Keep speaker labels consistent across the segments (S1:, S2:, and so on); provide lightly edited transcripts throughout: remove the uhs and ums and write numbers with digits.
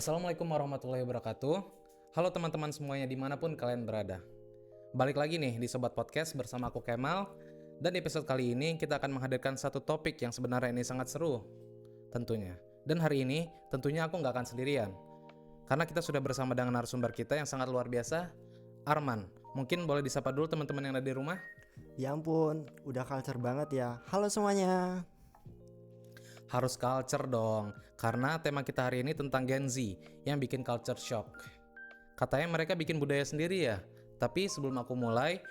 S1: Assalamualaikum warahmatullahi wabarakatuh. Halo teman-teman semuanya dimanapun kalian berada. Balik lagi nih di Sobat Podcast bersama aku Kemal. Dan di episode kali ini kita akan menghadirkan satu topik yang sebenarnya ini sangat seru tentunya. Dan hari ini tentunya aku nggak akan sendirian. Karena kita sudah bersama dengan narasumber kita yang sangat luar biasa, Arman. Mungkin boleh disapa dulu teman-teman yang ada di rumah.
S2: Ya ampun, udah culture banget ya. Halo semuanya.
S1: Harus culture dong, karena tema kita hari ini tentang Gen Z yang bikin culture shock. Katanya mereka bikin budaya sendiri ya. Tapi sebelum aku mulai,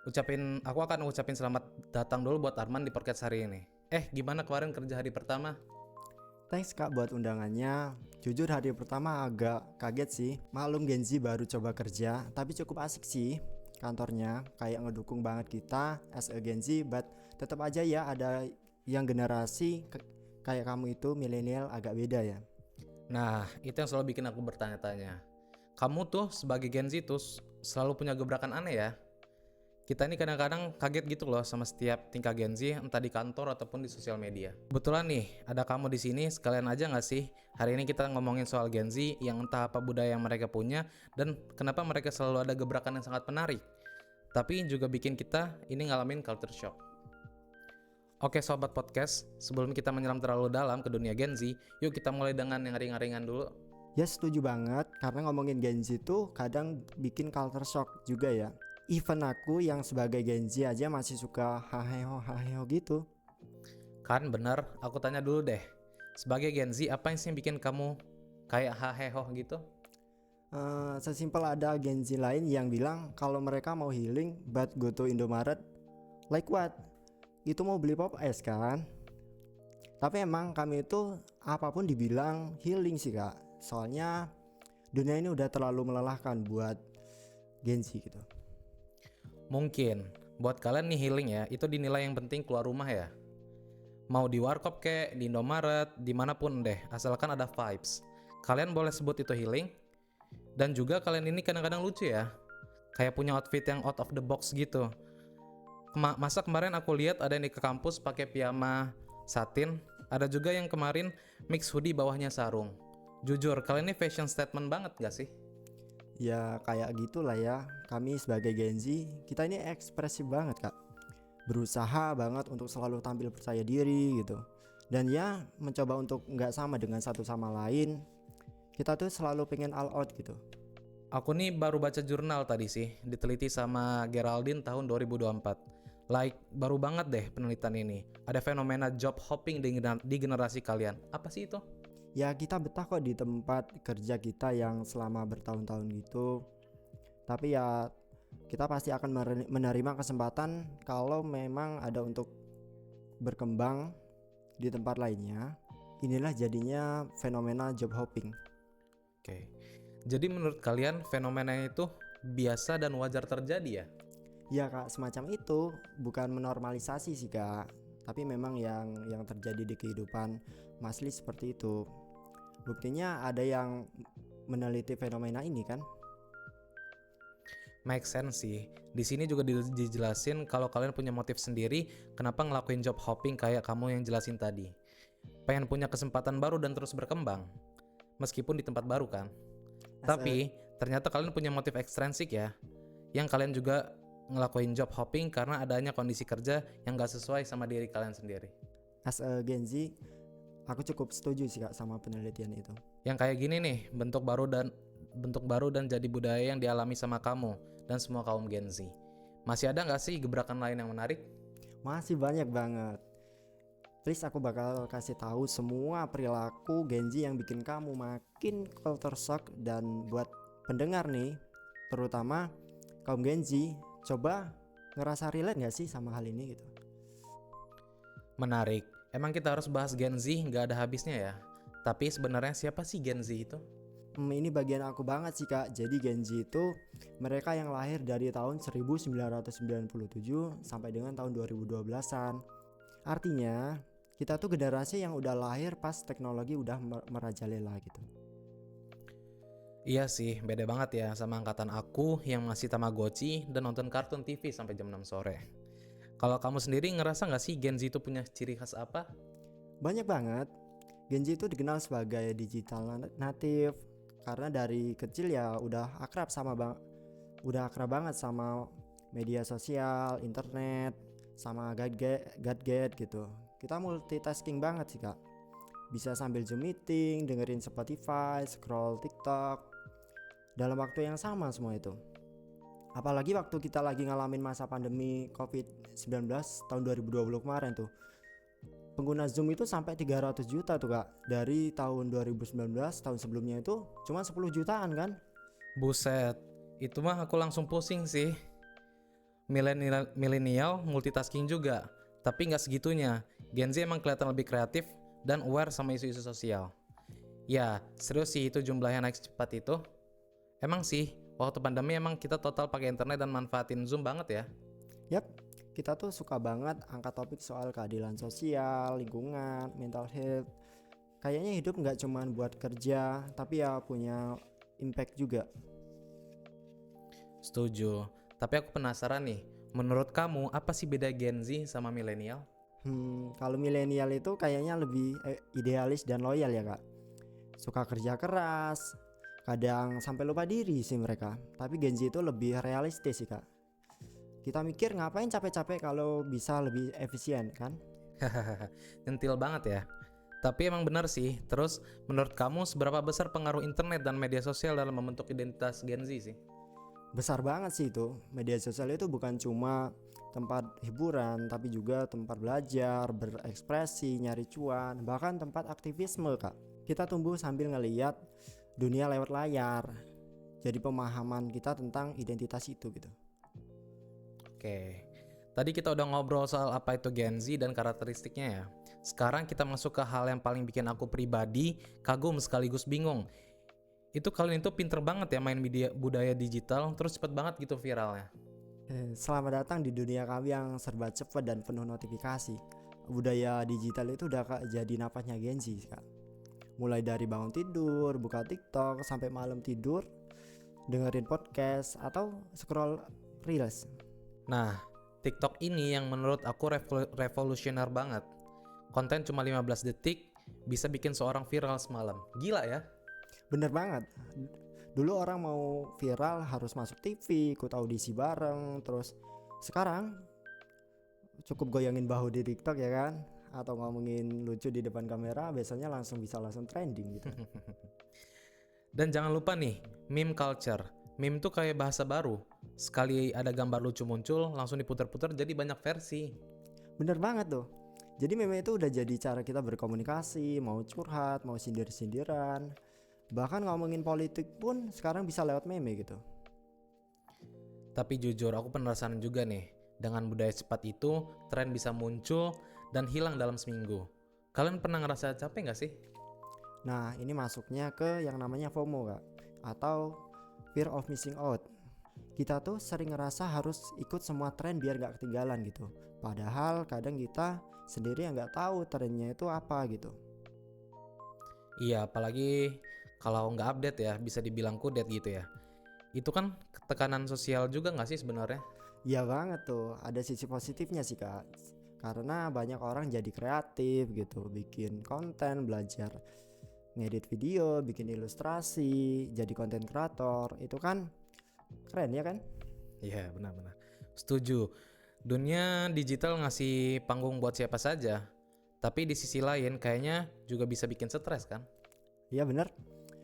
S1: aku akan ucapin selamat datang dulu buat Arman di podcast hari ini. Gimana kemarin kerja hari pertama?
S2: Thanks Kak buat undangannya. Jujur hari pertama agak kaget sih. Maklum Gen Z baru coba kerja, tapi cukup asik sih. Kantornya kayak ngedukung banget kita as a Gen Z, but tetap aja ya ada yang generasi kayak kamu itu milenial agak beda ya.
S1: Nah, itu yang selalu bikin aku bertanya-tanya. Kamu tuh sebagai Gen Z tuh selalu punya gebrakan aneh ya. Kita ini kadang-kadang kaget gitu loh sama setiap tingkah Gen Z, entah di kantor ataupun di sosial media. Kebetulan nih, ada kamu di sini, sekalian aja nggak sih? Hari ini kita ngomongin soal Gen Z yang entah apa budaya yang mereka punya dan kenapa mereka selalu ada gebrakan yang sangat menarik. Tapi juga bikin kita ini ngalamin culture shock. Oke Sobat Podcast, sebelum kita menyelam terlalu dalam ke dunia Gen Z, yuk kita mulai dengan yang ringan-ringan dulu.
S2: Ya setuju banget, karena ngomongin Gen Z tuh kadang bikin culture shock juga ya. Even aku yang sebagai Gen Z aja masih suka haheho gitu.
S1: Kan bener, aku tanya dulu deh. Sebagai Gen Z, apa yang sih bikin kamu kayak haheho gitu?
S2: Sesimpel ada Gen Z lain yang bilang kalau mereka mau healing but go to Indomaret. Like what? Itu mau beli pop es kan? Tapi emang kami itu apapun dibilang healing sih kak. Soalnya dunia ini udah terlalu melelahkan buat Gen Z gitu.
S1: Mungkin, buat kalian nih healing ya, itu dinilai yang penting keluar rumah ya. Mau di warkop kek, di Indomaret, dimanapun deh, asalkan ada vibes. Kalian boleh sebut itu healing. Dan juga kalian ini kadang-kadang lucu ya. Kayak punya outfit yang out of the box gitu. Masa kemarin aku lihat ada yang ke kampus pakai piyama satin, ada juga yang kemarin mix hoodie bawahnya sarung. Jujur, kalian ini fashion statement banget gak sih?
S2: Ya kayak gitulah ya. Kami sebagai Gen Z, kita ini ekspresif banget kak. Berusaha banget untuk selalu tampil percaya diri gitu. Dan ya mencoba untuk nggak sama dengan satu sama lain. Kita tuh selalu pengen all out gitu.
S1: Aku nih baru baca jurnal tadi sih, diteliti sama Geraldine tahun 2024. Baru banget deh penelitian ini. Ada fenomena job hopping di generasi kalian. Apa sih itu?
S2: Ya kita betah kok di tempat kerja kita yang selama bertahun-tahun gitu. Tapi ya kita pasti akan menerima kesempatan kalau memang ada untuk berkembang di tempat lainnya. Inilah jadinya fenomena job hopping.
S1: Oke. Jadi menurut kalian fenomena itu biasa dan wajar terjadi ya?
S2: Ya kak, semacam itu. Bukan menormalisasi sih kak, tapi memang yang terjadi di kehidupan masli seperti itu. Buktinya ada yang meneliti fenomena ini kan.
S1: Make sense sih. Di sini juga dijelasin kalau kalian punya motif sendiri, kenapa ngelakuin job hopping kayak kamu yang jelasin tadi. Pengen punya kesempatan baru dan terus berkembang, meskipun di tempat baru kan. Tapi ternyata kalian punya motif ekstrinsik ya, yang kalian juga ngelakuin job hopping karena adanya kondisi kerja yang gak sesuai sama diri kalian sendiri.
S2: As a Gen Z, aku cukup setuju sih kak sama penelitian itu.
S1: Yang kayak gini nih, bentuk baru dan jadi budaya yang dialami sama kamu dan semua kaum Gen Z. Masih ada nggak sih gebrakan lain yang menarik?
S2: Masih banyak banget. Please aku bakal kasih tahu semua perilaku Gen Z yang bikin kamu makin culture shock. Dan buat pendengar nih, terutama kaum Gen Z, coba ngerasa relate gak sih sama hal ini gitu.
S1: Menarik. Emang kita harus bahas Gen Z nggak ada habisnya ya. Tapi sebenarnya siapa sih Gen Z itu?
S2: Ini bagian aku banget sih kak. Jadi Gen Z itu mereka yang lahir dari tahun 1997 sampai dengan tahun 2012-an. Artinya kita tuh generasi yang udah lahir pas teknologi udah merajalela gitu.
S1: Iya sih, beda banget ya sama angkatan aku yang masih Tamagotchi dan nonton kartun TV sampai jam 6 sore. Kalau kamu sendiri ngerasa nggak sih Gen Z itu punya ciri khas apa?
S2: Banyak banget. Gen Z itu dikenal sebagai digital native, karena dari kecil ya udah akrab banget sama media sosial, internet, sama gadget gitu. Kita multitasking banget sih kak, bisa sambil Zoom meeting, dengerin Spotify, scroll TikTok dalam waktu yang sama semua itu. Apalagi waktu kita lagi ngalamin masa pandemi COVID-19 tahun 2020 kemarin tuh, pengguna Zoom itu sampai 300 juta tuh kak. Dari tahun 2019, tahun sebelumnya itu cuma 10 jutaan kan.
S1: Buset, itu mah aku langsung pusing sih. Milenial multitasking juga, tapi nggak segitunya. Gen Z emang kelihatan lebih kreatif dan aware sama isu-isu sosial. Ya, serius sih itu jumlahnya naik secepat itu. Emang sih, waktu pandemi emang kita total pakai internet dan manfaatin Zoom banget ya.
S2: Yap, kita tuh suka banget angkat topik soal keadilan sosial, lingkungan, mental health. Kayaknya hidup nggak cuman buat kerja, tapi ya punya impact juga.
S1: Setuju. Tapi aku penasaran nih, menurut kamu apa sih beda Gen Z sama milenial?
S2: Kalau milenial itu kayaknya lebih idealis dan loyal ya kak. Suka kerja keras, kadang sampai lupa diri sih mereka. Tapi Gen Z itu lebih realistis sih kak. Kita mikir ngapain capek-capek kalau bisa lebih efisien kan?
S1: Nyentil banget ya. Tapi emang benar sih. Terus menurut kamu seberapa besar pengaruh internet dan media sosial dalam membentuk identitas Gen Z sih?
S2: Besar banget sih itu. Media sosial itu bukan cuma tempat hiburan, tapi juga tempat belajar, berekspresi, nyari cuan, bahkan tempat aktivisme kak. Kita tumbuh sambil ngeliat dunia lewat layar. Jadi pemahaman kita tentang identitas itu gitu.
S1: Oke. Tadi kita udah ngobrol soal apa itu Gen Z dan karakteristiknya ya. Sekarang kita masuk ke hal yang paling bikin aku pribadi kagum sekaligus bingung. Itu kalian itu pinter banget ya main media budaya digital, terus cepet banget gitu viralnya.
S2: Selamat datang di dunia kami yang serba cepat dan penuh notifikasi. Budaya digital itu udah jadi napasnya Gen Z kak. Mulai dari bangun tidur, buka TikTok, sampai malam tidur, dengerin podcast atau scroll reels.
S1: Nah, TikTok ini yang menurut aku revolusioner banget. Konten cuma 15 detik bisa bikin seorang viral semalam. Gila ya?
S2: Bener banget. Dulu orang mau viral harus masuk TV, ikut audisi bareng. Terus sekarang cukup goyangin bahu di TikTok ya kan, atau ngomongin lucu di depan kamera, biasanya langsung trending gitu.
S1: Dan jangan lupa nih, meme culture. Meme tuh kayak bahasa baru. Sekali ada gambar lucu muncul, langsung diputar-putar jadi banyak versi.
S2: Bener banget tuh. Jadi meme itu udah jadi cara kita berkomunikasi, mau curhat, mau sindir-sindiran. Bahkan ngomongin politik pun sekarang bisa lewat meme gitu.
S1: Tapi jujur aku penasaran juga nih, dengan budaya cepat itu, tren bisa muncul dan hilang dalam seminggu. Kalian pernah ngerasa capek gak sih?
S2: Nah ini masuknya ke yang namanya FOMO kak, atau fear of missing out. Kita tuh sering ngerasa harus ikut semua tren biar gak ketinggalan gitu. Padahal kadang kita sendiri yang gak tahu trennya itu apa gitu.
S1: Iya, apalagi kalau nggak update ya, bisa dibilang kudet gitu ya. Itu kan tekanan sosial juga nggak sih sebenarnya?
S2: Iya banget tuh, ada sisi positifnya sih kak. Karena banyak orang jadi kreatif gitu, bikin konten, belajar ngedit video, bikin ilustrasi, jadi konten kreator. Itu kan keren ya kan?
S1: Iya, benar-benar. Setuju. Dunia digital ngasih panggung buat siapa saja. Tapi di sisi lain kayaknya juga bisa bikin stres kan?
S2: Iya bener.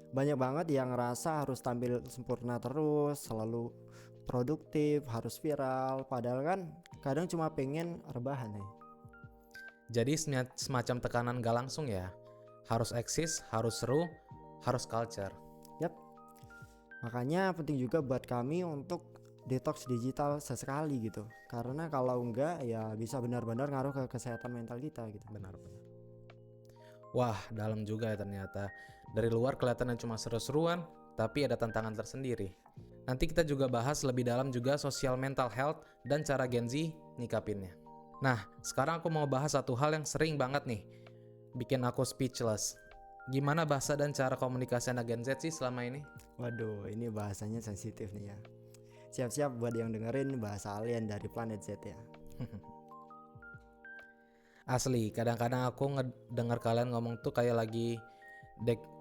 S2: Banyak banget yang ngerasa harus tampil sempurna terus, selalu produktif, harus viral. Padahal kan kadang cuma pengen rebahan ya.
S1: Jadi semacam tekanan gak langsung ya. Harus eksis, harus seru, harus culture.
S2: Yap. Makanya penting juga buat kami untuk detox digital sesekali gitu. Karena kalau enggak ya bisa benar-benar ngaruh ke kesehatan mental kita gitu.
S1: Benar-benar. Wah, dalam juga ya ternyata. Dari luar kelihatannya cuma seru-seruan, tapi ada tantangan tersendiri. Nanti kita juga bahas lebih dalam juga sosial mental health dan cara Gen Z nyikapinnya. Nah, sekarang aku mau bahas satu hal yang sering banget nih bikin aku speechless. Gimana bahasa dan cara komunikasi anak Gen Z sih selama ini?
S2: Waduh, ini bahasanya sensitif nih ya. Siap-siap buat yang dengerin bahasa alien dari planet Z ya.
S1: Asli, kadang-kadang aku ngedengar kalian ngomong tuh kayak lagi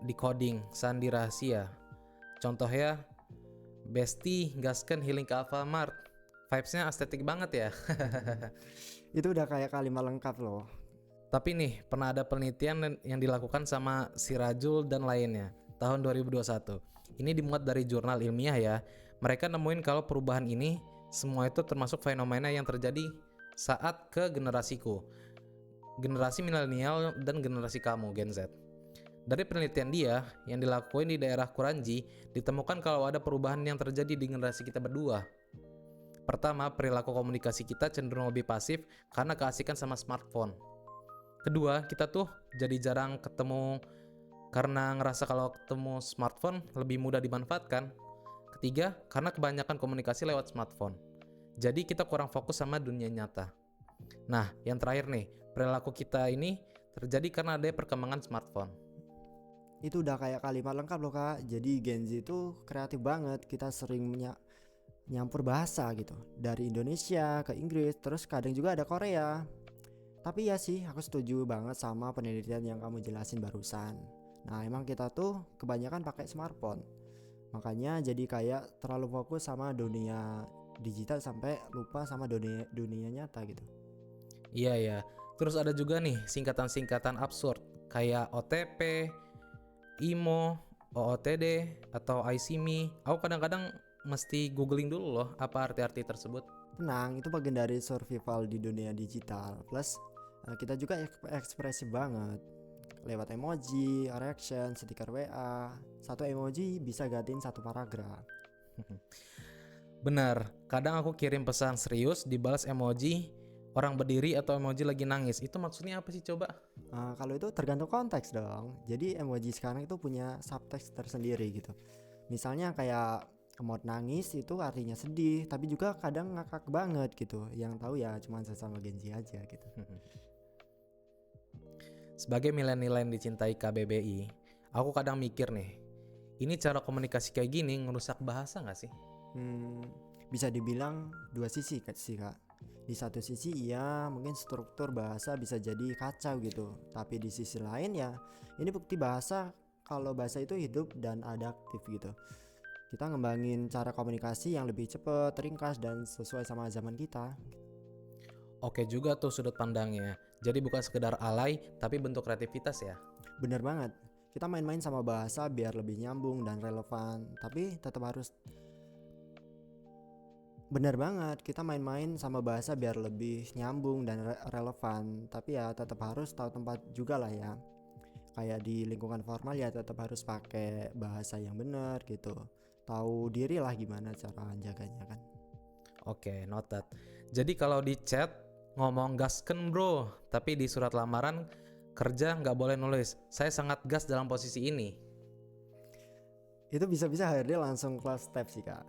S1: decoding sandi rahasia. Contohnya, Besti gaskeun healing ke Alfamart. Vibes-nya estetik banget ya.
S2: Itu udah kayak kalimat lengkap loh.
S1: Tapi nih, pernah ada penelitian yang dilakukan sama Sirajul dan lainnya tahun 2021. Ini dimuat dari jurnal ilmiah ya. Mereka nemuin kalau perubahan ini semua itu termasuk fenomena yang terjadi saat ke generasiku, generasi milenial dan generasi kamu, Gen Z. Dari penelitian dia yang dilakuin di daerah Kuranji, ditemukan kalau ada perubahan yang terjadi di generasi kita berdua. Pertama, perilaku komunikasi kita cenderung lebih pasif karena keasikan sama smartphone. Kedua, kita tuh jadi jarang ketemu karena ngerasa kalau ketemu smartphone lebih mudah dimanfaatkan. Ketiga, karena kebanyakan komunikasi lewat smartphone. Jadi kita kurang fokus sama dunia nyata. Nah, yang terakhir nih, perilaku kita ini terjadi karena ada perkembangan smartphone.
S2: Itu udah kayak kalimat lengkap loh kak. Jadi Gen Z itu kreatif banget. Kita sering nyampur bahasa gitu, dari Indonesia ke Inggris, terus kadang juga ada Korea. Tapi ya sih, aku setuju banget sama penelitian yang kamu jelasin barusan. Nah emang kita tuh kebanyakan pakai smartphone, makanya jadi kayak terlalu fokus sama dunia digital sampai lupa sama dunia nyata gitu.
S1: Iya ya. Terus ada juga nih singkatan-singkatan absurd kayak OTP, IMO, OOTD, atau ICME. Aku kadang-kadang mesti googling dulu loh apa arti-arti tersebut.
S2: Tenang, itu bagian dari survival di dunia digital. Plus kita juga ekspresif banget lewat emoji, reaction, stiker WA. Satu emoji bisa gantiin satu paragraf.
S1: Benar, kadang aku kirim pesan serius dibalas emoji orang berdiri atau emoji lagi nangis. Itu maksudnya apa sih coba?
S2: Kalau itu tergantung konteks dong. Jadi emoji sekarang itu punya subteks tersendiri gitu. Misalnya kayak emot nangis itu artinya sedih, tapi juga kadang ngakak banget gitu. Yang tahu ya cuma sesama Gen Z aja gitu.
S1: Sebagai milenial yang dicintai KBBI, aku kadang mikir nih, ini cara komunikasi kayak gini ngerusak bahasa gak sih?
S2: Bisa dibilang dua sih kak. Di satu sisi iya mungkin struktur bahasa bisa jadi kacau gitu, tapi di sisi lain ya ini bukti bahasa kalau bahasa itu hidup dan adaptif gitu. Kita ngembangin cara komunikasi yang lebih cepat, ringkas, dan sesuai sama zaman kita.
S1: Oke juga tuh sudut pandangnya. Jadi bukan sekedar alay, tapi bentuk kreativitas ya.
S2: Bener banget, kita main-main sama bahasa biar lebih nyambung dan relevan, tapi tetap harus Bener banget, kita main-main sama bahasa biar lebih nyambung dan relevan, tapi ya tetap harus tahu tempat juga lah ya. Kayak di lingkungan formal ya tetap harus pakai bahasa yang benar gitu. Tahu diri lah gimana cara jaganya kan.
S1: Oke, noted. Jadi kalau di chat ngomong gasken bro, tapi di surat lamaran kerja nggak boleh nulis saya sangat gas dalam posisi ini.
S2: Itu bisa-bisa HRD langsung kelas step sih kak.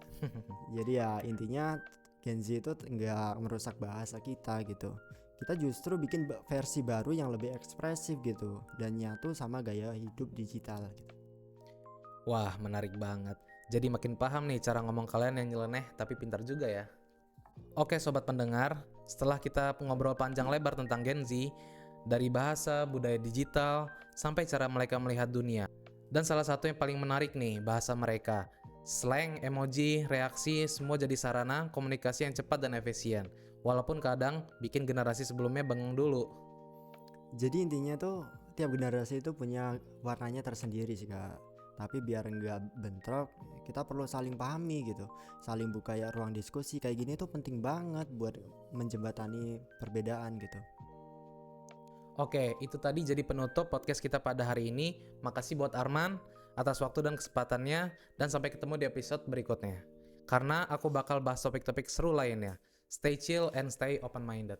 S2: Jadi ya intinya Gen Z itu nggak merusak bahasa kita gitu. Kita justru bikin versi baru yang lebih ekspresif gitu dan nyatu sama gaya hidup digital gitu.
S1: Wah, menarik banget. Jadi makin paham nih cara ngomong kalian yang nyeleneh tapi pintar juga ya. Oke sobat pendengar, setelah kita ngobrol panjang lebar tentang Gen Z, dari bahasa, budaya digital, sampai cara mereka melihat dunia. Dan salah satu yang paling menarik nih, bahasa mereka. Slang, emoji, reaksi, semua jadi sarana komunikasi yang cepat dan efisien. Walaupun kadang bikin generasi sebelumnya bengong dulu.
S2: Jadi intinya tuh tiap generasi itu punya warnanya tersendiri sih kak. Tapi biar nggak bentrok, kita perlu saling pahami gitu. Saling buka ya ruang diskusi kayak gini tuh penting banget buat menjembatani perbedaan gitu.
S1: Oke, itu tadi jadi penutup podcast kita pada hari ini. Makasih buat Arman atas waktu dan kesempatannya, dan sampai ketemu di episode berikutnya. Karena aku bakal bahas topik-topik seru lainnya. Stay chill and stay open-minded.